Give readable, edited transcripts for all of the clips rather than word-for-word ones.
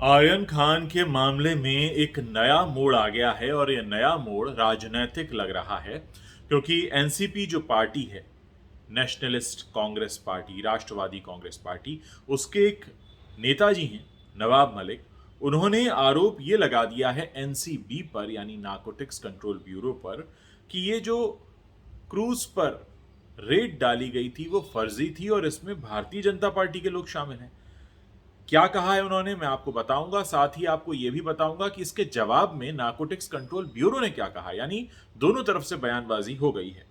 आर्यन खान के मामले में एक नया मोड़ आ गया है और ये नया मोड़ राजनीतिक लग रहा है क्योंकि एनसीपी जो पार्टी है, नेशनलिस्ट कांग्रेस पार्टी, राष्ट्रवादी कांग्रेस पार्टी, उसके एक नेताजी हैं नवाब मलिक। उन्होंने आरोप ये लगा दिया है एनसीबी पर, यानी नारकोटिक्स कंट्रोल ब्यूरो पर, कि ये जो क्रूज पर रेड डाली गई थी वो फर्जी थी और इसमें भारतीय जनता पार्टी के लोग शामिल हैं। क्या कहा है उन्होंने मैं आपको बताऊंगा, साथ ही आपको यह भी बताऊंगा कि इसके जवाब में नारकोटिक्स कंट्रोल ब्यूरो ने क्या कहा। यानी दोनों तरफ से बयानबाजी हो गई है।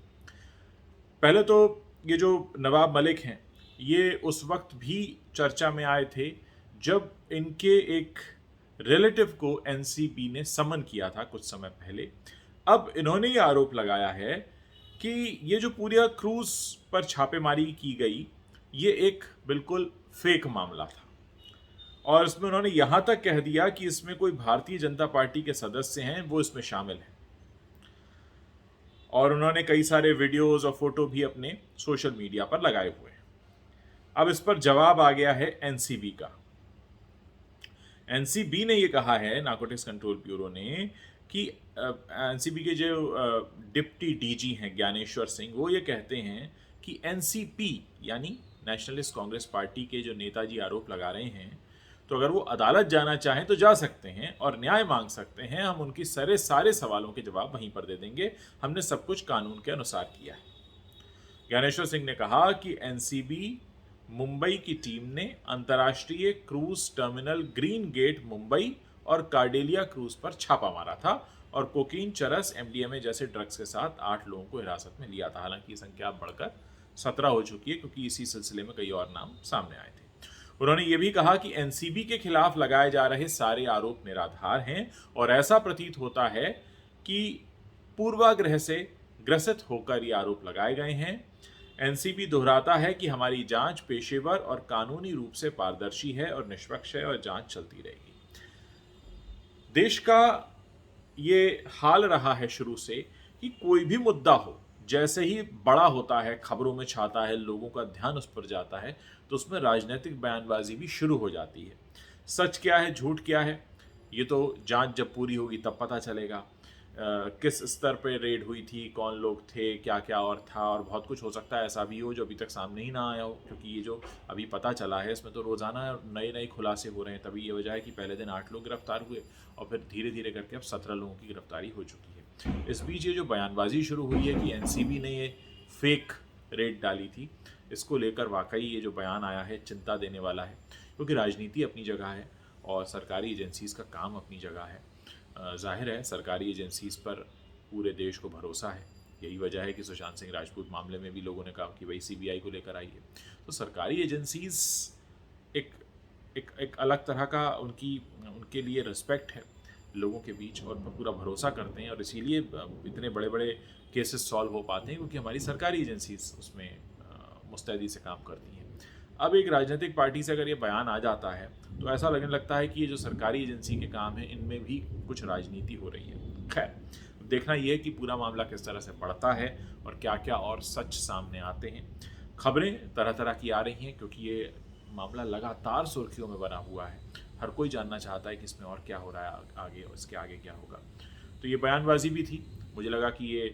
पहले तो ये जो नवाब मलिक हैं, ये उस वक्त भी चर्चा में आए थे जब इनके एक रिलेटिव को एनसीबी ने समन किया था कुछ समय पहले। अब इन्होंने ये आरोप लगाया है कि ये जो पूरा क्रूज पर छापेमारी की गई, ये एक बिल्कुल फेक मामला था और इसमें उन्होंने यहां तक कह दिया कि इसमें कोई भारतीय जनता पार्टी के सदस्य हैं वो इसमें शामिल हैं। और उन्होंने कई सारे वीडियोस और फोटो भी अपने सोशल मीडिया पर लगाए हुए हैं। अब इस पर जवाब आ गया है एनसीबी का। एनसीबी ने यह कहा है, नारकोटिक्स कंट्रोल ब्यूरो ने, कि एनसीबी के जो डिप्टी डीजी हैं ज्ञानेश्वर सिंह, वो ये कहते हैं कि एनसीपी यानी नेशनलिस्ट कांग्रेस पार्टी के जो नेताजी आरोप लगा रहे हैं, तो अगर वो अदालत जाना चाहें तो जा सकते हैं और न्याय मांग सकते हैं। हम उनकी सारे सवालों के जवाब वहीं पर दे देंगे। हमने सब कुछ कानून के अनुसार किया है। ज्ञानेश्वर सिंह ने कहा कि एनसीबी मुंबई की टीम ने अंतर्राष्ट्रीय cruise terminal green gate Mumbai और कार्डेलिया क्रूज पर छापा मारा था और कोकीन, चरस, एमडीएमए जैसे ड्रग्स के साथ 8 लोगों को हिरासत में लिया था। हालांकि ये संख्या बढ़कर 17 हो चुकी है क्योंकि इसी सिलसिले में कई और नाम सामने आए थे। उन्होंने ये भी कहा कि एनसीबी के खिलाफ लगाए जा रहे सारे आरोप निराधार हैं और ऐसा प्रतीत होता है कि पूर्वाग्रह से ग्रसित होकर ये आरोप लगाए गए हैं। एनसीबी दोहराता है कि हमारी जांच पेशेवर और कानूनी रूप से पारदर्शी है और निष्पक्ष है और जांच चलती रहेगी। देश का ये हाल रहा है शुरू से कि कोई भी मुद्दा हो, जैसे ही बड़ा होता है, खबरों में छाता है, लोगों का ध्यान उस पर जाता है, तो उसमें राजनीतिक बयानबाजी भी शुरू हो जाती है। सच क्या है, झूठ क्या है, ये तो जांच जब पूरी होगी तब पता चलेगा। किस स्तर पे रेड हुई थी, कौन लोग थे, क्या क्या और था, और बहुत कुछ हो सकता है ऐसा भी हो जो अभी तक सामने ही ना आया हो, क्योंकि ये जो अभी पता चला है इसमें तो रोज़ाना नए नए खुलासे हो रहे हैं। तभी ये वजह है कि पहले दिन 8 लोग गिरफ्तार हुए और फिर धीरे धीरे करके अब 17 लोगों की गिरफ्तारी हो चुकी है। इस बीच ये जो बयानबाजी शुरू हुई है कि एनसीबी ने ये फेक रेड डाली थी, इसको लेकर वाकई ये जो बयान आया है चिंता देने वाला है, क्योंकि राजनीति अपनी जगह है और सरकारी एजेंसीज़ का काम अपनी जगह है। जाहिर है सरकारी एजेंसीज़ पर पूरे देश को भरोसा है। यही वजह है कि सुशांत सिंह राजपूत मामले में भी लोगों ने कहा कि भाई सीबीआई को लेकर आइए। तो सरकारी एजेंसीज़ एक एक एक अलग तरह का उनके लिए रिस्पेक्ट है लोगों के बीच और पूरा भरोसा करते हैं, और इसीलिए इतने बड़े बड़े केसेस सॉल्व हो पाते हैं क्योंकि हमारी सरकारी एजेंसीज उसमें मुस्तैदी से काम करती हैं। अब एक राजनीतिक पार्टी से अगर ये बयान आ जाता है तो ऐसा लगने लगता है कि ये जो सरकारी एजेंसी के काम है इनमें भी कुछ राजनीति हो रही है। खैर, देखना ये है कि पूरा मामला किस तरह से बढ़ता है और क्या क्या और सच सामने आते हैं। खबरें तरह तरह की आ रही हैं क्योंकि ये मामला लगातार सुर्खियों में बना हुआ है। हर कोई जानना चाहता है कि इसमें और क्या हो रहा है आगे, और इसके आगे क्या होगा। तो ये बयानबाजी भी थी, मुझे लगा कि ये,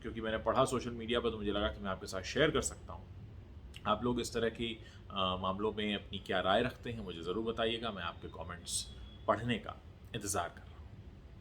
क्योंकि मैंने पढ़ा सोशल मीडिया पर, तो मुझे लगा कि मैं आपके साथ शेयर कर सकता हूँ। आप लोग इस तरह की मामलों में अपनी क्या राय रखते हैं मुझे ज़रूर बताइएगा। मैं आपके कमेंट्स पढ़ने का इंतज़ार कर